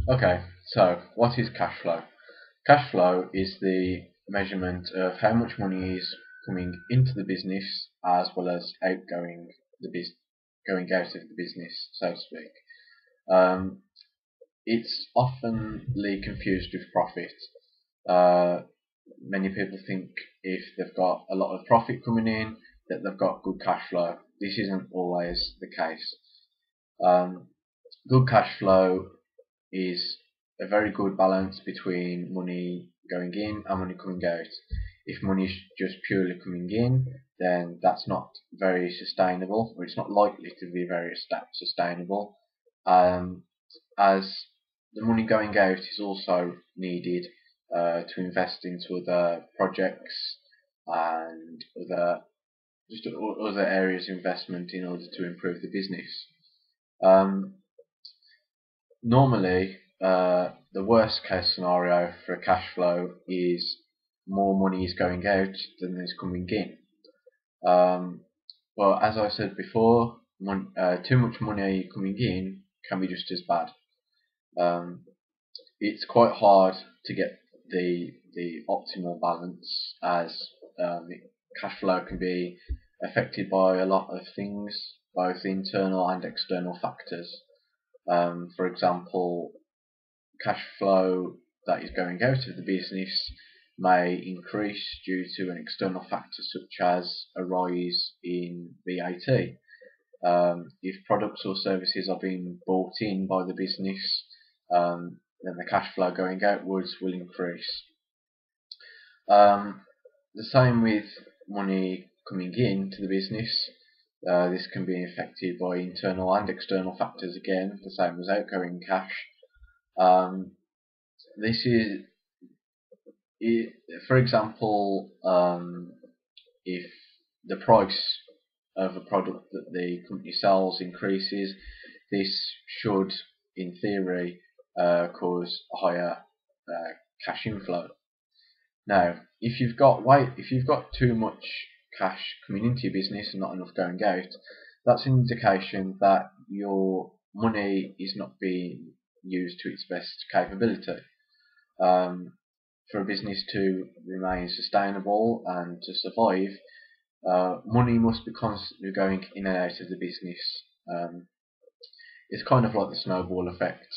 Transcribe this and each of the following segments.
Okay, so what is cash flow? Cash flow is the measurement of how much money is coming into the business as well as outgoing going out of the business, so to speak. Um, it's oftenly confused with profit. Uh, Many people think if they've got a lot of profit coming in that they've got good cash flow. This isn't always the case. Um, Good cash flow is a very good balance between money going in and money coming out. If money is just purely coming in, then that's not very sustainable, or it's not likely to be very sustainable, um, as the money going out is also needed to invest into other projects and other areas of investment in order to improve the business. Um, Normally, the worst case scenario for a cash flow is more money is going out than is coming in. Um, but as I said before, too much money coming in can be just as bad. Um, it's quite hard to get the optimal balance, as cash flow can be affected by a lot of things, both internal and external factors. For example, cash flow that is going out of the business may increase due to an external factor such as a rise in VAT. If products or services are being bought in by the business, then the cash flow going outwards will increase. Um, the same with money coming in to the business. This can be affected by internal and external factors again, the same as outgoing cash. Um, this is, for example, if the price of a product that the company sells increases, this should, in theory, cause a higher cash inflow. Now, if you've got too much cash coming into your business and not enough going out, that's an indication that your money is not being used to its best capability. Um, for a business to remain sustainable and to survive, money must be constantly going in and out of the business. It's kind of like the snowball effect.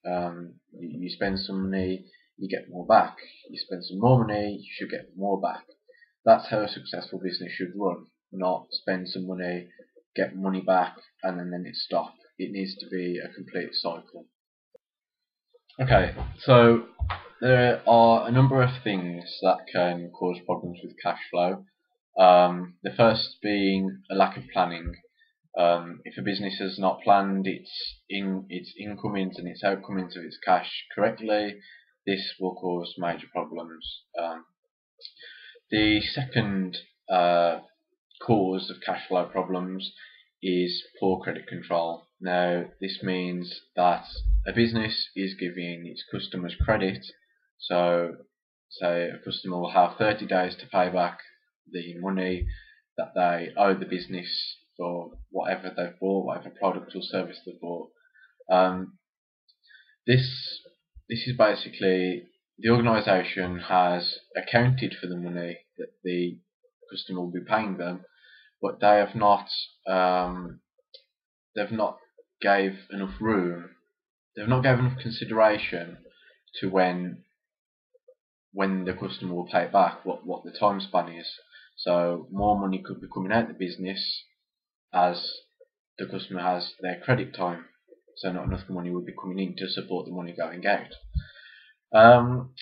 You spend some money, you get more back. You spend some more money, you should get more back. That's how a successful business should run, not spend some money, get money back, and then it stop. It needs to be a complete cycle. Okay, so there are a number of things that can cause problems with cash flow. The first being a lack of planning. If a business has not planned its incomings and its outgoings of its cash correctly, this will cause major problems. The second cause of cash flow problems is poor credit control. Now, this means that a business is giving its customers credit, so say a customer will have 30 days to pay back the money that they owe the business for whatever they've bought, whatever product or service they've bought. Um, this this is basically the organisation has accounted for the money that the customer will be paying them, but they've not gave enough room, they've not given enough consideration to when the customer will pay it back, what the time span is. So more money could be coming out of the business as the customer has their credit time, so not enough money would be coming in to support the money going out. Um,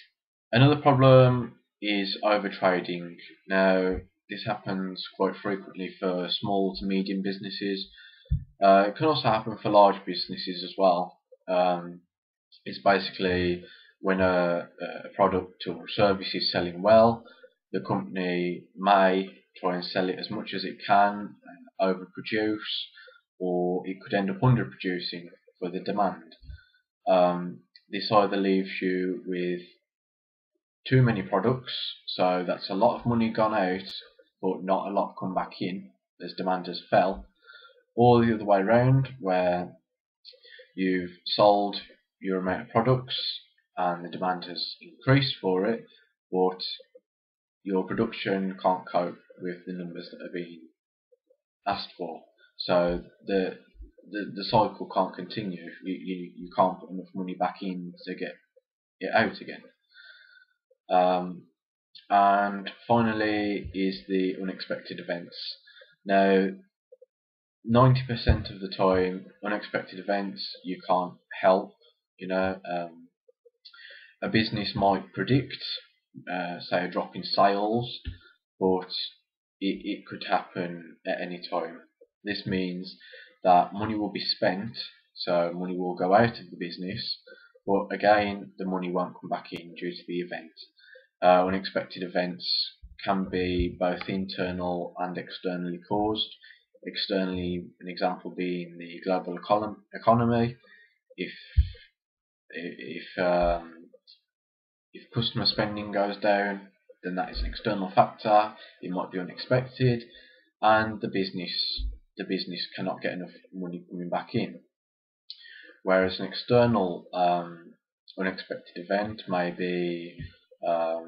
Another problem is overtrading. Now, this happens quite frequently for small to medium businesses. It can also happen for large businesses as well. It's basically when a product or service is selling well, the company may try and sell it as much as it can, overproduce, or it could end up underproducing for the demand. This either leaves you with too many products, so that's a lot of money gone out, but not a lot come back in as demand has fell, or the other way around, where you've sold your amount of products and the demand has increased for it, but your production can't cope with the numbers that are being asked for. So the cycle can't continue. You can't put enough money back in to get it out again. And finally is the unexpected events. Now, 90% of the time, unexpected events you can't help. A business might predict, say, a drop in sales, but it could happen at any time. This means that money will be spent, so money will go out of the business, but again, the money won't come back in due to the event. Unexpected events can be both internal and externally caused. Externally, an example being the global economy. If customer spending goes down, then that is an external factor. It might be unexpected, and the business cannot get enough money coming back in. Whereas an external unexpected event may be, I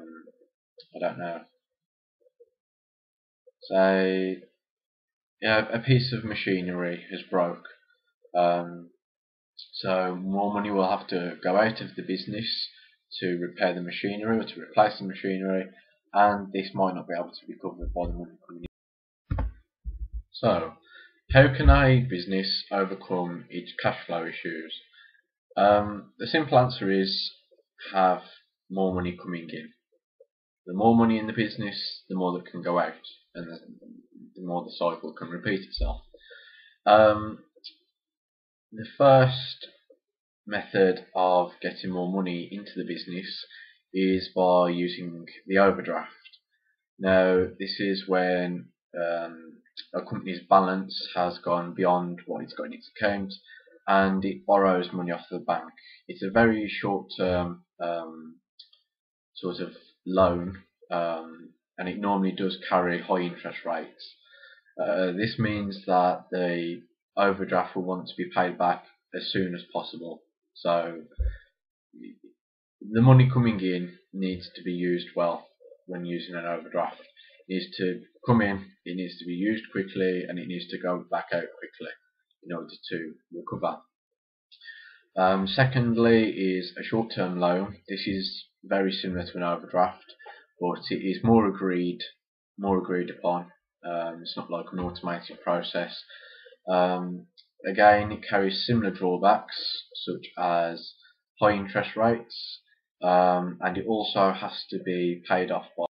don't know, say, a piece of machinery has broke. So more money will have to go out of the business to repair the machinery or to replace the machinery, and this might not be able to be covered by the money coming in. So, how can a business overcome its cash flow issues? The simple answer is have more money coming in. The more money in the business, the more that can go out, and the more the cycle can repeat itself. The first method of getting more money into the business is by using the overdraft. Now, this is when a company's balance has gone beyond what it's got in its account and it borrows money off the bank. It's a very short-term sort of loan, and it normally does carry high interest rates. This means that the overdraft will want to be paid back as soon as possible. So the money coming in needs to be used well when using an overdraft. It needs to come in, it needs to be used quickly, and it needs to go back out quickly in order to recover. Secondly is a short-term loan. This is very similar to an overdraft, but it is more agreed upon. It's not like an automated process. Again, it carries similar drawbacks such as high interest rates, and it also has to be paid off by.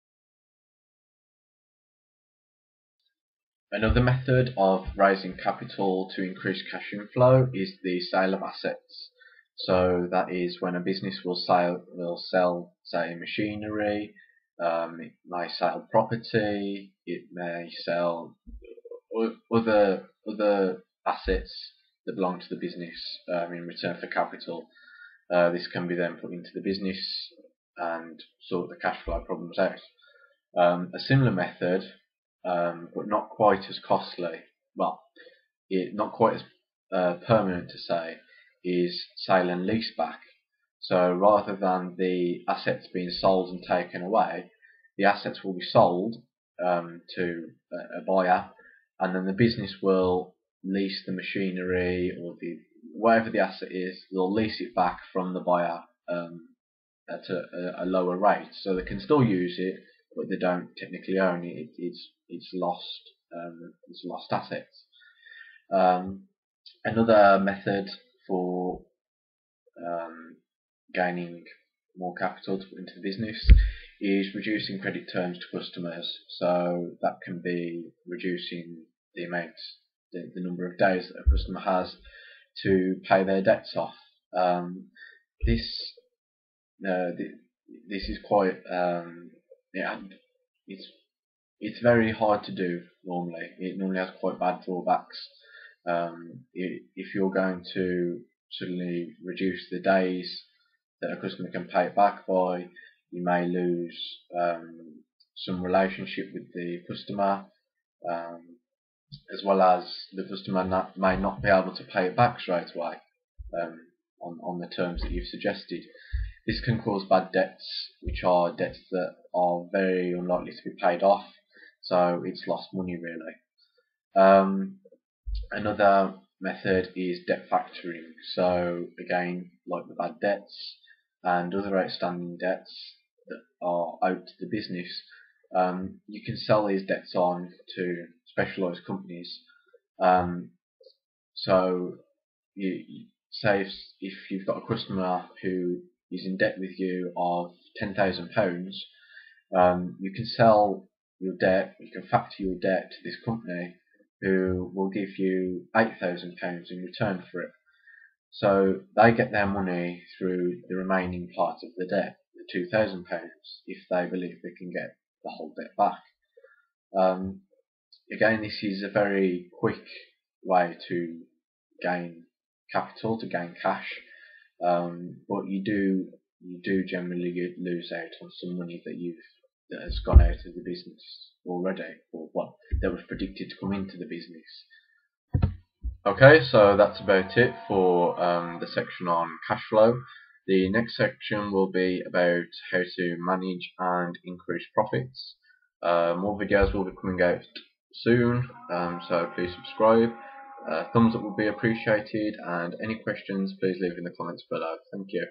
Another method of raising capital to increase cash inflow is the sale of assets. So that is when a business will sell, say, machinery, it may sell property, it may sell other assets that belong to the business in return for capital. This can be then put into the business and sort the cash flow problems out. A similar method, but not quite as costly, not quite as permanent to say, is sale and lease back. So rather than the assets being sold and taken away, the assets will be sold to a buyer, and then the business will lease the machinery or whatever the asset is, they'll lease it back from the buyer at a lower rate. So they can still use it, but they don't technically own it. It's lost assets. Another method for gaining more capital to put into the business is reducing credit terms to customers. So that can be reducing the number of days that a customer has to pay their debts off. This is quite it's very hard to do normally. It normally has quite bad drawbacks. If you're going to suddenly reduce the days that a customer can pay it back by, you may lose some relationship with the customer, as well as the customer may not be able to pay it back straight away. on the terms that you've suggested. This can cause bad debts, which are debts that are very unlikely to be paid off, so it's lost money really. Another method is debt factoring. So again, like the bad debts and other outstanding debts that are owed to the business, you can sell these debts on to specialised companies. So you say if you've got a customer who is in debt with you of £10,000, you can sell your debt, you can factor your debt to this company who will give you £8,000 in return for it. So they get their money through the remaining part of the debt, the £2,000, if they believe they can get the whole debt back. Again, this is a very quick way to gain capital, to gain cash, but you do generally lose out on some money that has gone out of the business already, or that was predicted to come into the business. Okay, so that's about it for the section on cash flow. The next section will be about how to manage and increase profits. More videos will be coming out soon, so please subscribe. Thumbs up would be appreciated, and any questions please leave in the comments below. Thank you.